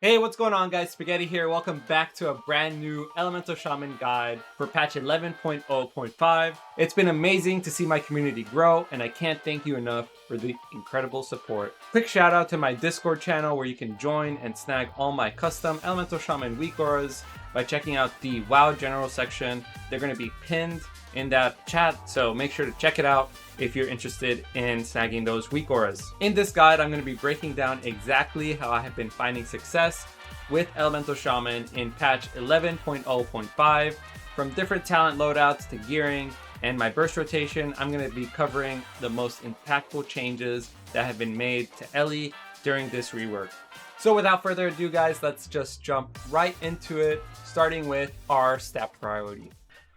Hey, what's going on guys? Spaghetti here. Welcome back to a brand new Elemental Shaman guide for patch 11.0.5. It's been amazing to see my community grow, and I can't thank you enough for the incredible support. Quick shout out to my Discord channel where you can join and snag all my custom Elemental Shaman weak auras by checking out the WoW General section. They're going to be pinned in that chat, so make sure to check it out if you're interested in snagging those weak auras. In this guide, I'm going to be breaking down exactly how I have been finding success with Elemental Shaman in patch 11.0.5, from different talent loadouts to gearing and my burst rotation. I'm going to be covering the most impactful changes that have been made to Ellie during this rework. So without further ado guys, let's just jump right into it, starting with our stat priority.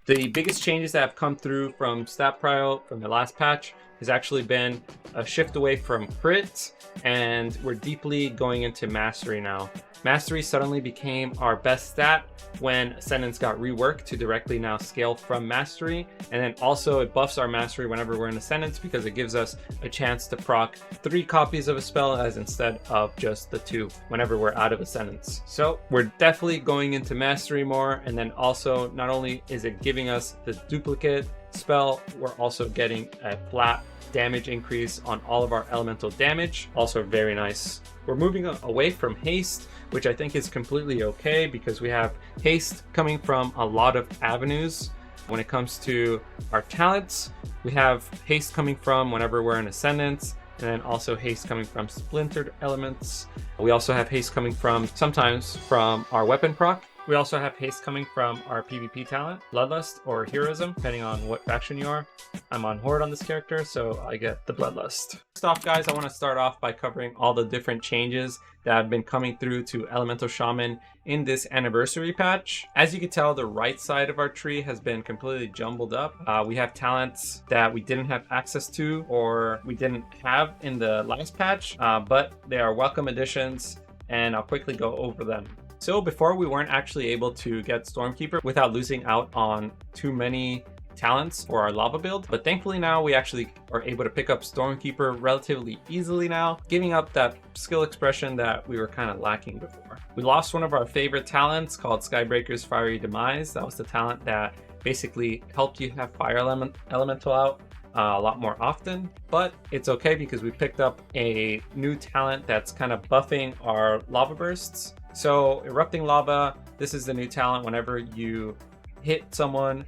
The biggest changes that have come through from stat prio from the last patch has actually been a shift away from crit, and we're deeply going into mastery now. Mastery suddenly became our best stat when Ascendance got reworked to directly now scale from mastery, and then also it buffs our mastery whenever we're in Ascendance because it gives us a chance to proc 3 copies of a spell as instead of just the 2 whenever we're out of Ascendance. So we're definitely going into mastery more, and then also not only is it giving us the duplicate spell, we're also getting a flat damage increase on all of our elemental damage. Also very nice. We're moving away from haste, which I think is completely okay because we have haste coming from a lot of avenues. When it comes to our talents, we have haste coming from whenever we're in Ascendance, and then also haste coming from splintered elements. We also have haste coming from sometimes from our weapon proc. We also have haste coming from our PvP talent, Bloodlust or Heroism, depending on what faction you are. I'm on Horde on this character, so I get the Bloodlust. First off, guys, I want to start off by covering all the different changes that have been coming through to Elemental Shaman in this anniversary patch. As you can tell, the right side of our tree has been completely jumbled up. We have talents that we didn't have access to or we didn't have in the last patch, but they are welcome additions, and I'll quickly go over them. So before, we weren't actually able to get Stormkeeper without losing out on too many talents for our lava build, but thankfully now we actually are able to pick up Stormkeeper relatively easily now, giving up that skill expression that we were kind of lacking before. We lost one of our favorite talents called Skybreaker's Fiery Demise. That was the talent that basically helped you have Fire Elemental out a lot more often, but it's okay because we picked up a new talent that's kind of buffing our lava bursts. So Erupting Lava, this is the new talent. Whenever you hit someone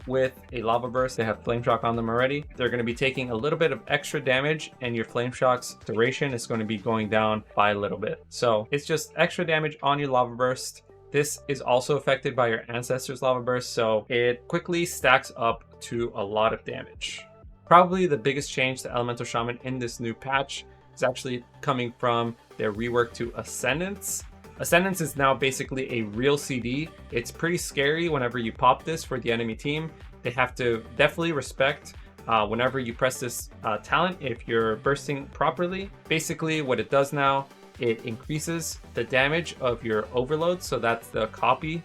with a lava burst, they have Flame Shock on them already, they're going to be taking a little bit of extra damage, and your Flame Shock's duration is going to be going down by a little bit. So it's just extra damage on your lava burst. This is also affected by your Ancestor's lava burst, so it quickly stacks up to a lot of damage. Probably the biggest change to Elemental Shaman in this new patch is actually coming from their rework to Ascendance. Ascendance is now basically a real CD. It's pretty scary whenever you pop this for the enemy team. They have to definitely respect whenever you press this talent if you're bursting properly. Basically what it does now, it increases the damage of your overload, so that's the copy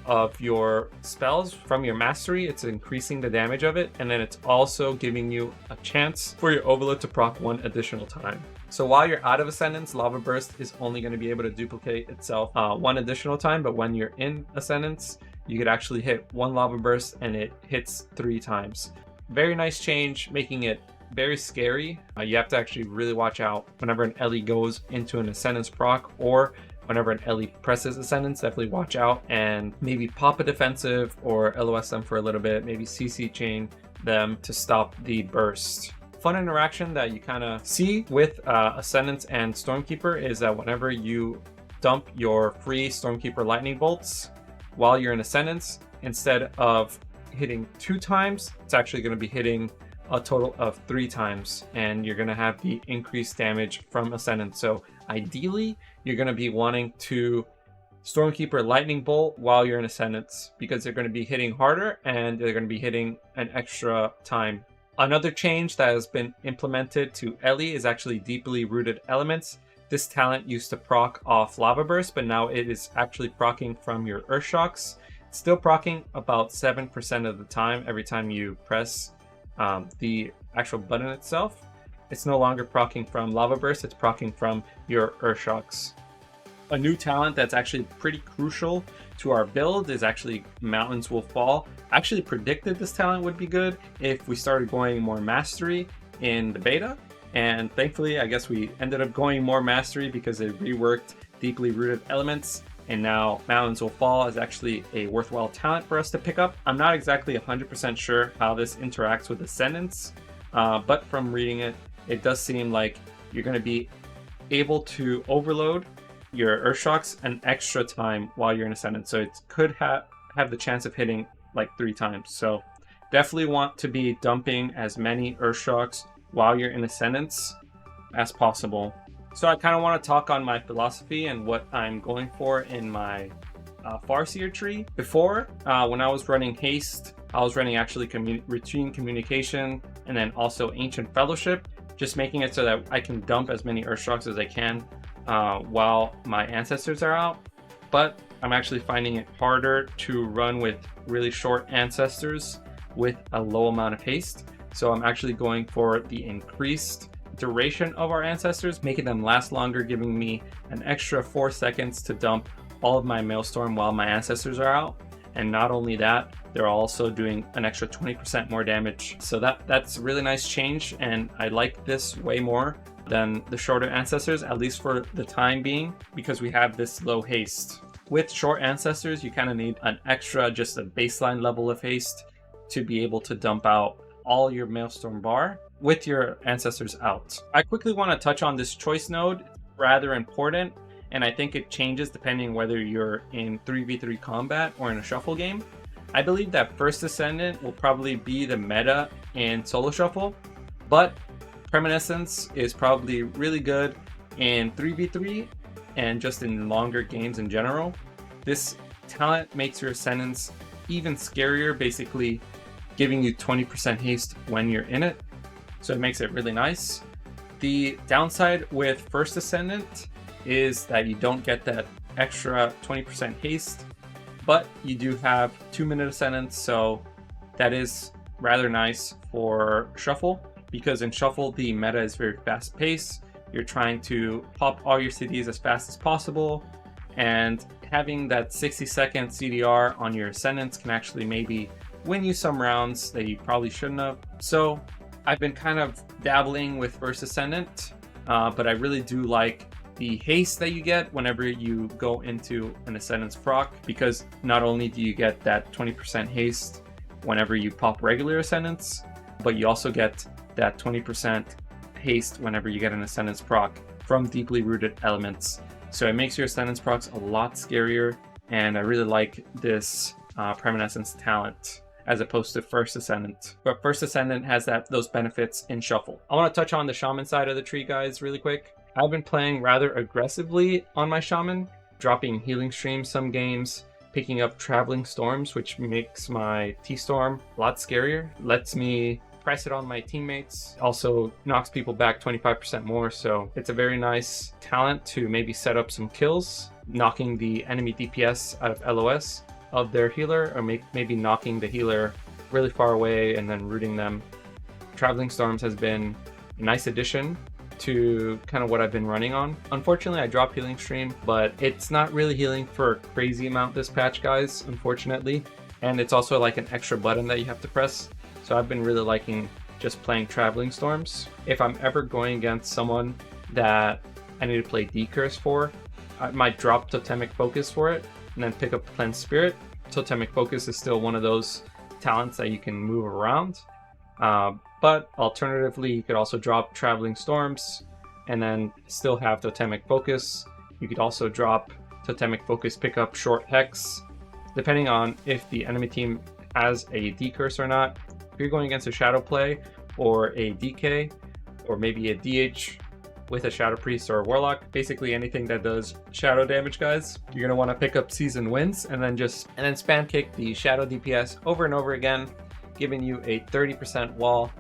of your spells from your mastery. It's increasing the damage of it, and then it's also giving you a chance for your overload to proc 1 additional time. So while you're out of Ascendance, Lava Burst is only going to be able to duplicate itself 1 additional time, but when you're in Ascendance, you could actually hit 1 Lava Burst and it hits 3 times. Very nice change, making it very scary. You have to actually really watch out whenever an Ellie goes into an Ascendance proc, or whenever an Ellie presses Ascendance. Definitely watch out and maybe pop a defensive or LOS them for a little bit, maybe CC chain them to stop the burst. Fun interaction that you kind of see with Ascendance and Stormkeeper is that whenever you dump your free Stormkeeper lightning bolts while you're in Ascendance, instead of hitting 2 times, it's actually going to be hitting a total of 3 times, and you're going to have the increased damage from Ascendance. So ideally, you're going to be wanting to Stormkeeper lightning bolt while you're in Ascendance because they're going to be hitting harder and they're going to be hitting an extra time. Another change that has been implemented to Ellie is actually Deeply Rooted Elements. This talent used to proc off Lava Burst, but now it is actually procking from your Earth Shocks. It's still procking about 7% of the time every time you press the actual button itself. It's no longer procking from Lava Burst, it's procking from your Earth Shocks. A new talent that's actually pretty crucial to our build is actually Mountains Will Fall. I actually predicted this talent would be good if we started going more mastery in the beta, and thankfully I guess we ended up going more mastery because it reworked deeply rooted elements, and now Mountains Will Fall is actually a worthwhile talent for us to pick up. I'm not exactly 100% sure how this interacts with Ascendance, but from reading it, it does seem like you're going to be able to overload your Earth Shocks an extra time while you're in Ascendance. So it could have the chance of hitting like 3 times. So definitely want to be dumping as many Earth Shocks while you're in Ascendance as possible. So I kind of want to talk on my philosophy and what I'm going for in my Farseer tree. Before, when I was running Haste, I was running actually Routine Communication and then also Ancient Fellowship, just making it so that I can dump as many Earth Shocks as I can while my ancestors are out. But I'm actually finding it harder to run with really short ancestors with a low amount of haste. So I'm actually going for the increased duration of our ancestors, making them last longer, giving me an extra 4 seconds to dump all of my Maelstrom while my ancestors are out. And not only that, they're also doing an extra 20% more damage. So that's a really nice change, and I like this way more than the shorter ancestors, at least for the time being, because we have this low haste. With short ancestors, you kind of need an extra, just a baseline level of haste to be able to dump out all your Maelstrom bar with your ancestors out. I quickly want to touch on this choice node, rather important, and I think it changes depending whether you're in 3v3 combat or in a shuffle game. I believe that First Ascendant will probably be the meta in solo shuffle, but Premonitions is probably really good in 3v3 and just in longer games in general. This talent makes your Ascendance even scarier, basically giving you 20% haste when you're in it. So it makes it really nice. The downside with First Ascendant is that you don't get that extra 20% haste, but you do have 2-minute Ascendance, so that is rather nice for Shuffle, because in Shuffle the meta is very fast paced. You're trying to pop all your cities as fast as possible, and having that 60-second CDR on your Ascendance can actually maybe win you some rounds that you probably shouldn't have. So I've been kind of dabbling with First Ascendant, but I really do like the haste that you get whenever you go into an Ascendance proc, because not only do you get that 20% haste whenever you pop regular Ascendance, but you also get that 20% haste whenever you get an Ascendance proc from deeply rooted elements. So it makes your Ascendance procs a lot scarier, and I really like this Premonitions talent as opposed to First Ascendant. But First Ascendant has those benefits in Shuffle. I want to touch on the Shaman side of the tree, guys, really quick. I've been playing rather aggressively on my Shaman, dropping Healing Stream some games, picking up Traveling Storms, which makes my T-Storm a lot scarier, lets me press it on my teammates, also knocks people back 25% more, so it's a very nice talent to maybe set up some kills, knocking the enemy DPS out of LOS of their healer, or maybe knocking the healer really far away and then rooting them. Traveling Storms has been a nice addition to kind of what I've been running on. Unfortunately, I dropped Healing Stream, but it's not really healing for a crazy amount this patch, guys, unfortunately. And it's also like an extra button that you have to press. So I've been really liking just playing Traveling Storms. If I'm ever going against someone that I need to play D-Curse for, I might drop Totemic Focus for it and then pick up Cleanse Spirit. Totemic Focus is still one of those talents that you can move around. But alternatively, you could also drop Traveling Storms and then still have Totemic Focus. You could also drop Totemic Focus, pick up Short Hex, depending on if the enemy team has a D-Curse or not. If you're going against a Shadow play or a DK or maybe a DH with a Shadow Priest or a Warlock, basically anything that does shadow damage, guys, you're gonna want to pick up Season Winds and then spam kick the Shadow DPS over and over again, giving you a 30% wall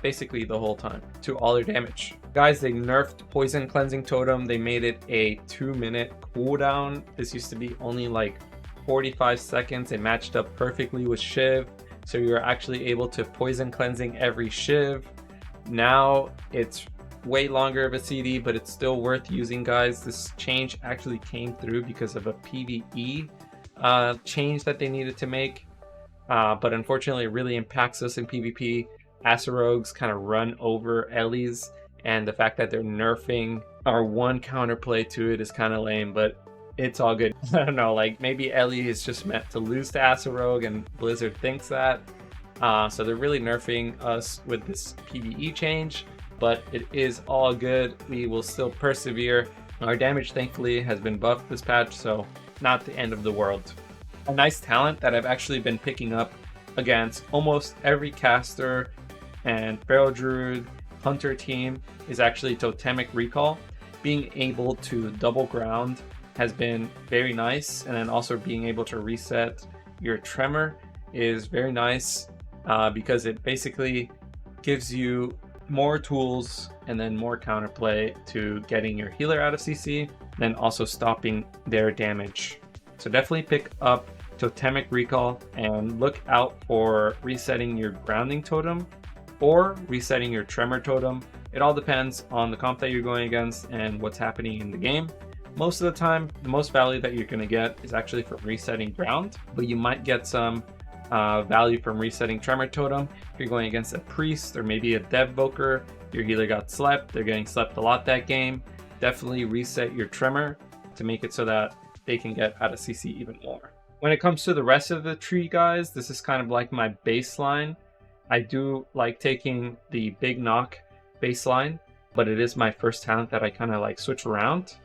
basically the whole time to all their damage. Guys, they nerfed Poison Cleansing Totem. They made it a 2-minute cooldown. This used to be only like 45 seconds. It matched up perfectly with Shiv, so you're actually able to Poison Cleansing every Shiv. Now it's way longer of a CD, but it's still worth using, guys. This change actually came through because of a PvE change that they needed to make. But unfortunately, it really impacts us in PvP. Asarogues kind of run over Ellie's, and the fact that they're nerfing our one counterplay to it is kind of lame, but it's all good. I don't know, like maybe Ellie is just meant to lose to Asarogue and Blizzard thinks that. So they're really nerfing us with this PvE change, but it is all good. We will still persevere. Our damage thankfully has been buffed this patch, so not the end of the world. A nice talent that I've actually been picking up against almost every caster and Feral Druid Hunter team is actually Totemic Recall. Being able to double ground has been very nice, and then also being able to reset your Tremor is very nice because it basically gives you more tools and then more counterplay to getting your healer out of CC, then also stopping their damage. So definitely pick up Totemic Recall and look out for resetting your grounding totem or resetting your tremor totem. It all depends on the comp that you're going against and what's happening in the game. Most of the time, the most value that you're going to get is actually from resetting ground, but you might get some value from resetting tremor totem. If you're going against a priest or maybe a Devvoker, your healer got slept, they're getting slept a lot that game, definitely reset your tremor to make it so that they can get out of CC even more. When it comes to the rest of the tree, guys, this is kind of like my baseline. I do like taking the big knock baseline, but it is my first talent that I kind of like switch around.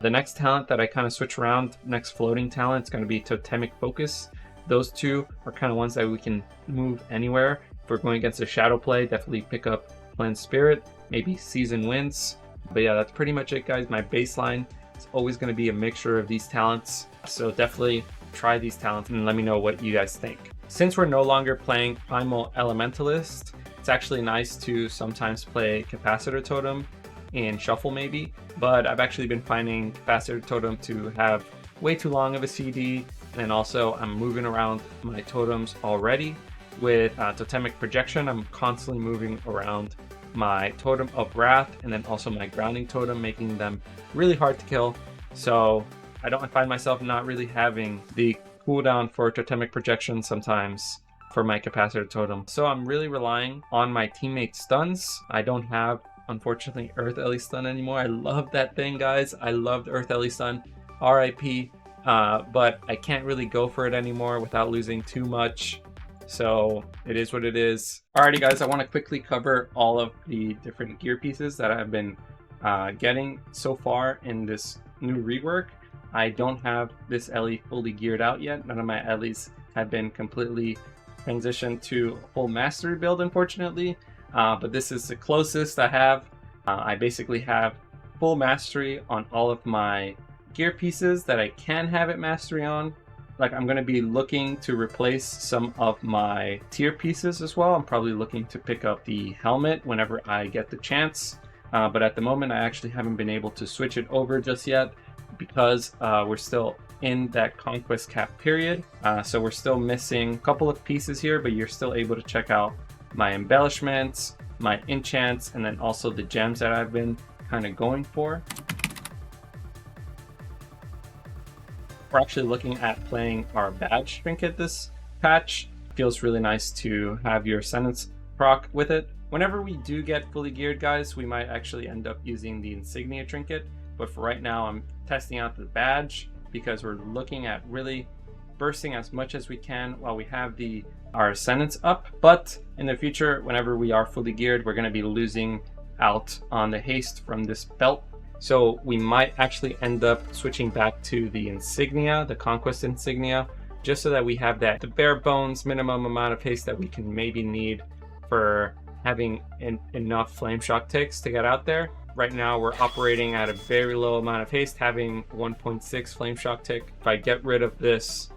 The next talent that I kind of switch around, next floating talent, is going to be Totemic Focus. Those two are kind of ones that we can move anywhere. If we're going against a shadow play, definitely pick up Cleanse Spirit, maybe Season Winds. But yeah, that's pretty much it, guys. My baseline is always going to be a mixture of these talents. So definitely try these talents and let me know what you guys think. Since we're no longer playing Primal Elementalist, it's actually nice to sometimes play Capacitor Totem in Shuffle maybe, but I've actually been finding Capacitor Totem to have way too long of a CD, and also I'm moving around my totems already. With Totemic Projection, I'm constantly moving around my Totem of Wrath and then also my Grounding Totem, making them really hard to kill. So I find myself not really having the cooldown for Totemic Projection sometimes for my Capacitor Totem. So I'm really relying on my teammate stuns. I don't have, unfortunately, Earth Ellie Stun anymore. I love that thing, guys. I loved Earth Ellie Stun. RIP. But I can't really go for it anymore without losing too much. So it is what it is. Alrighty, guys, I want to quickly cover all of the different gear pieces that I've been getting so far in this new rework. I don't have this Ellie fully geared out yet. None of my Ellies have been completely transitioned to a full mastery build, unfortunately. But this is the closest I have. I basically have full mastery on all of my gear pieces that I can have it mastery on. Like, I'm going to be looking to replace some of my tier pieces as well. I'm probably looking to pick up the helmet whenever I get the chance. But at the moment, I actually haven't been able to switch it over just yet, because we're still in that conquest cap period. So we're still missing a couple of pieces here, but you're still able to check out my embellishments, my enchants, and then also the gems that I've been kind of going for. We're actually looking at playing our badge trinket this patch. Feels really nice to have your sentence proc with it. Whenever we do get fully geared, guys, we might actually end up using the insignia trinket. But for right now, I'm testing out the badge because we're looking at really bursting as much as we can while we have our ascendance up. But in the future, whenever we are fully geared, we're going to be losing out on the haste from this belt. So we might actually end up switching back to the insignia, the conquest insignia, just so that we have the bare bones minimum amount of haste that we can maybe need for having enough flame shock ticks to get out there. Right now we're operating at a very low amount of haste, having 1.6 flame shock tick. If I get rid of this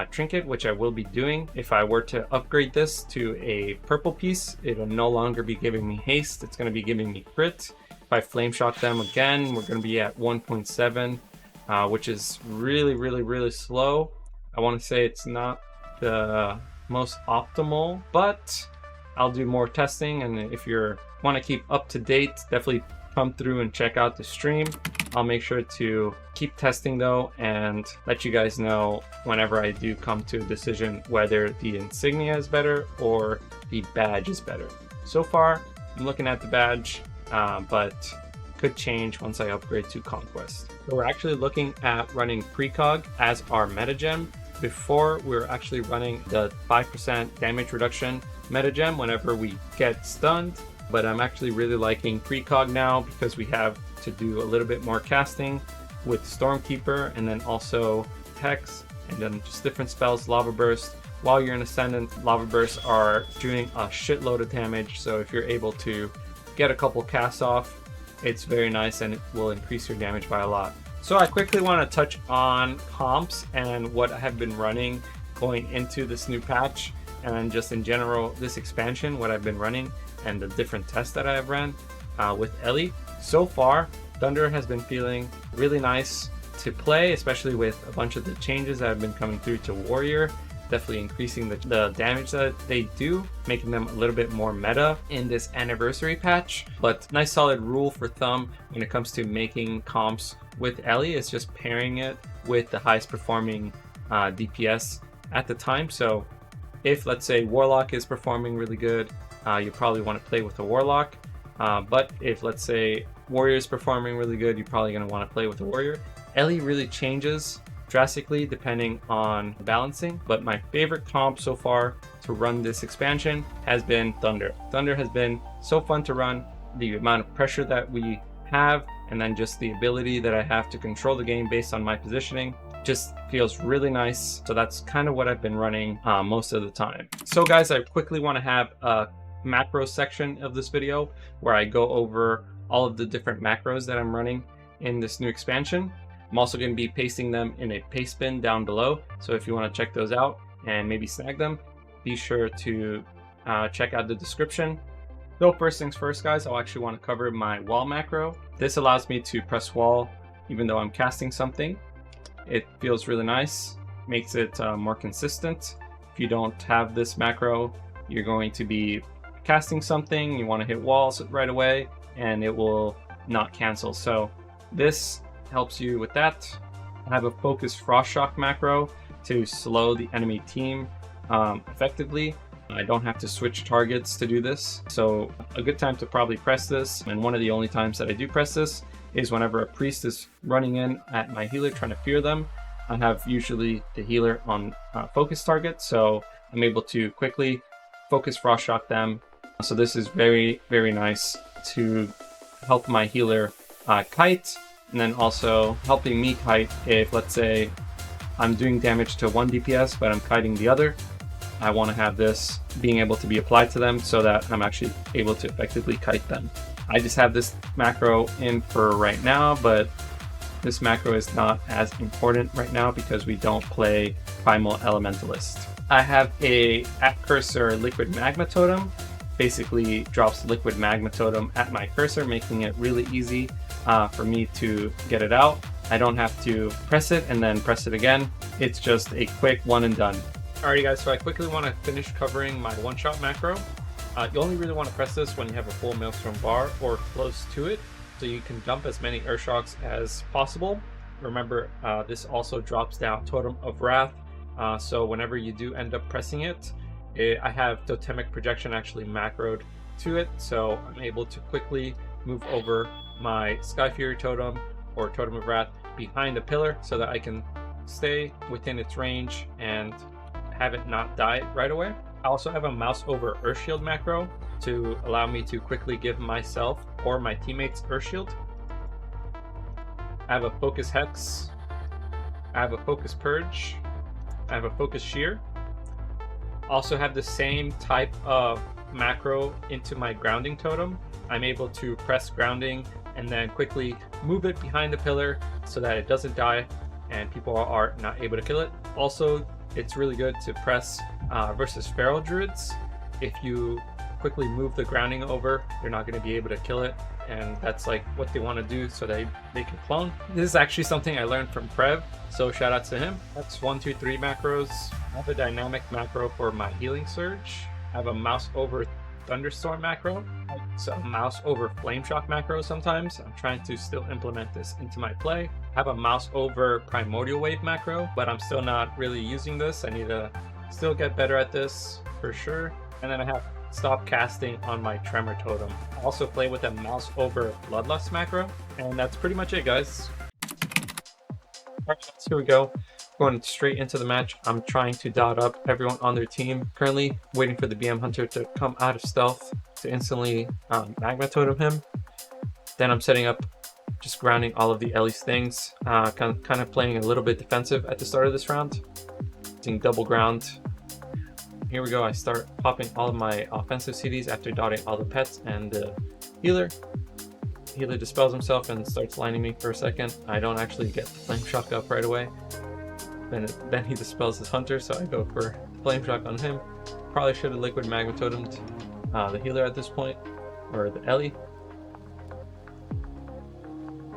trinket, which I will be doing, if I were to upgrade this to a purple piece, it'll no longer be giving me haste, it's going to be giving me crit. If I flame shock them again, we're going to be at 1.7, which is really slow. I want to say it's not the most optimal, but I'll do more testing, and if you're want to keep up to date, definitely come through and check out the stream. I'll make sure to keep testing though and let you guys know whenever I do come to a decision whether the insignia is better or the badge is better. So far, I'm looking at the badge, but could change once I upgrade to Conquest. So we're actually looking at running precog as our meta gem. Before, we were actually running the 5% damage reduction meta gem whenever we get stunned, but I'm actually really liking precog now because we have to do a little bit more casting with Stormkeeper and then also Hex and then just different spells. Lava Burst. While you're in Ascendant, Lava Bursts are doing a shitload of damage, so if you're able to get a couple casts off, it's very nice and it will increase your damage by a lot. So I quickly want to touch on comps and what I have been running going into this new patch, and just in general this expansion, what I've been running and the different tests that I have ran with Ellie. So far, Thunder has been feeling really nice to play, especially with a bunch of the changes that have been coming through to Warrior. Definitely increasing the damage that they do, making them a little bit more meta in this anniversary patch. But nice solid rule for thumb when it comes to making comps with Ellie is just pairing it with the highest performing DPS at the time. So if, let's say, Warlock is performing really good, you probably want to play with a Warlock. But if, let's say, Warrior is performing really good, you're probably going to want to play with a Warrior. Ellie really changes drastically depending on balancing, but my favorite comp so far to run this expansion has been Thunder. Thunder has been so fun to run. The amount of pressure that we have and then just the ability that I have to control the game based on my positioning just feels really nice. So that's kind of what I've been running most of the time. So guys, I quickly want to have a macro section of this video where I go over all of the different macros that I'm running in this new expansion. I'm also going to be pasting them in a paste bin down below, so if you want to check those out and maybe snag them, be sure to check out the description. So first things first, guys, I'll actually want to cover my wall macro. This allows me to press wall even though I'm casting something. It feels really nice, makes it more consistent. If you don't have this macro, you're going to be casting something, you want to hit walls right away, and it will not cancel. So this helps you with that. I have a focus frost shock macro to slow the enemy team effectively. I don't have to switch targets to do this, so a good time to probably press this, and one of the only times that I do press this is whenever a priest is running in at my healer trying to fear them. I have usually the healer on focus target, so I'm able to quickly focus frost shock them. So this is very, very nice to help my healer kite, and then also helping me kite if, let's say, I'm doing damage to one DPS but I'm kiting the other. I want to have this being able to be applied to them so that I'm actually able to effectively kite them. I just have this macro in for right now, but this macro is not as important right now because we don't play Primal Elementalist. I have a at cursor liquid magma totem. Basically drops liquid magma totem at my cursor, making it really easy for me to get it out. I don't have to press it and then press it again. It's just a quick one and done. Alrighty guys, so I quickly want to finish covering my one-shot macro. You only really want to press this when you have a full Maelstrom bar or close to it, so you can dump as many Earth Shocks as possible. Remember, this also drops down Totem of Wrath, so whenever you do end up pressing it, I have Totemic Projection actually macroed to it, so I'm able to quickly move over my Sky Fury Totem or Totem of Wrath behind the pillar so that I can stay within its range and have it not die right away. I also have a mouse over Earth Shield macro to allow me to quickly give myself or my teammates Earth Shield. I have a Focus Hex. I have a Focus Purge. I have a Focus Shear. Also have the same type of macro into my grounding totem. I'm able to press grounding and then quickly move it behind the pillar so that it doesn't die and people are not able to kill it. Also, it's really good to press versus Feral Druids. If you quickly move the grounding over, they're not going to be able to kill it, and that's like what they want to do so they can clone. This is actually something I learned from Prev, so shout out to him. That's 1, 2, 3 macros. I have a dynamic macro for my Healing Surge. I have a mouse over thunderstorm macro, so mouse over flame shock macro sometimes. I'm trying to still implement this into my play. I have a mouse over primordial wave macro, but I'm still not really using this. I need to still get better at this for sure. And then I have stop casting on my tremor totem. I also play with a mouse over bloodlust macro, and that's pretty much it, guys. Alright, here we go. Going straight into the match. I'm trying to dot up everyone on their team. Currently waiting for the BM Hunter to come out of stealth to instantly magma totem him. Then I'm setting up, just grounding all of the Ellie's things. Kind of playing a little bit defensive at the start of this round. Using double ground. Here we go. I start popping all of my offensive CDs after dotting all the pets and the healer. Healer dispels himself and starts lining me for a second. I don't actually get the flame shock up right away. Then he dispels his hunter, so I go for flame shock on him. Probably should have liquid magma totemed the healer at this point, or the Ellie.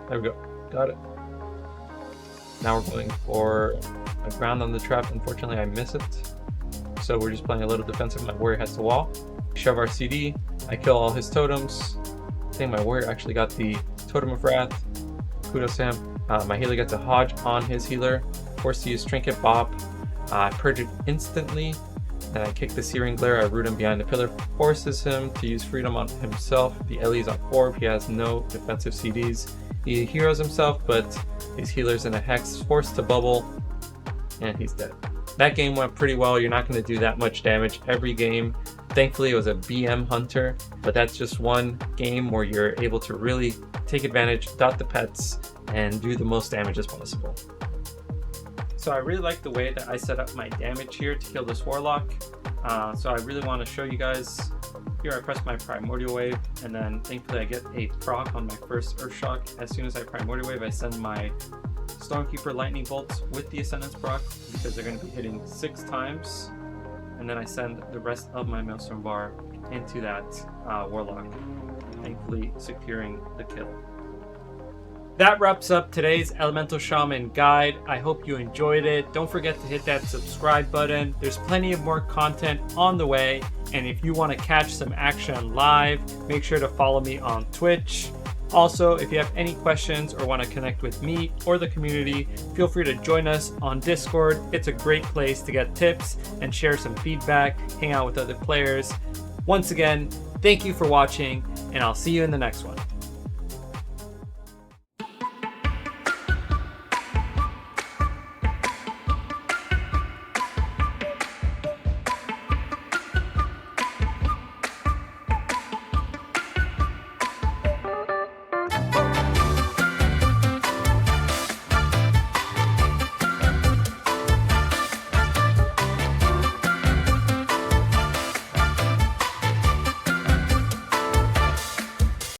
There we go, got it. Now we're going for a ground on the trap. Unfortunately, I miss it, so we're just playing a little defensive. My warrior has to wall. Shove our CD. I kill all his totems. I think my warrior actually got the Totem of Wrath. Kudos to him. My healer gets a Hodge on his healer. Forced to use Trinket Bop. I purge it instantly. Then I kick the Searing Glare. I root him behind the pillar. Forces him to use Freedom on himself. The Ellie's on Orb. He has no defensive CDs. He heroes himself, but his healer's in a Hex. Forced to bubble. And he's dead. That game went pretty well. You're not going to do that much damage every game. Thankfully, it was a BM Hunter, but that's just one game where you're able to really take advantage, dot the pets, and do the most damage as possible. So I really like the way that I set up my damage here to kill this Warlock. So I really want to show you guys. Here I press my Primordial Wave, and then thankfully I get a proc on my first Earth Shock. As soon as I Primordial Wave, I send my Stormkeeper Lightning Bolts with the Ascendance proc, because they're going to be hitting 6 times. And then I send the rest of my Maelstrom Bar into that Warlock, thankfully securing the kill. That wraps up today's Elemental Shaman guide. I hope you enjoyed it. Don't forget to hit that subscribe button. There's plenty of more content on the way. And if you want to catch some action live, make sure to follow me on Twitch. Also, if you have any questions or want to connect with me or the community, feel free to join us on Discord. It's a great place to get tips and share some feedback, hang out with other players. Once again, thank you for watching, and I'll see you in the next one.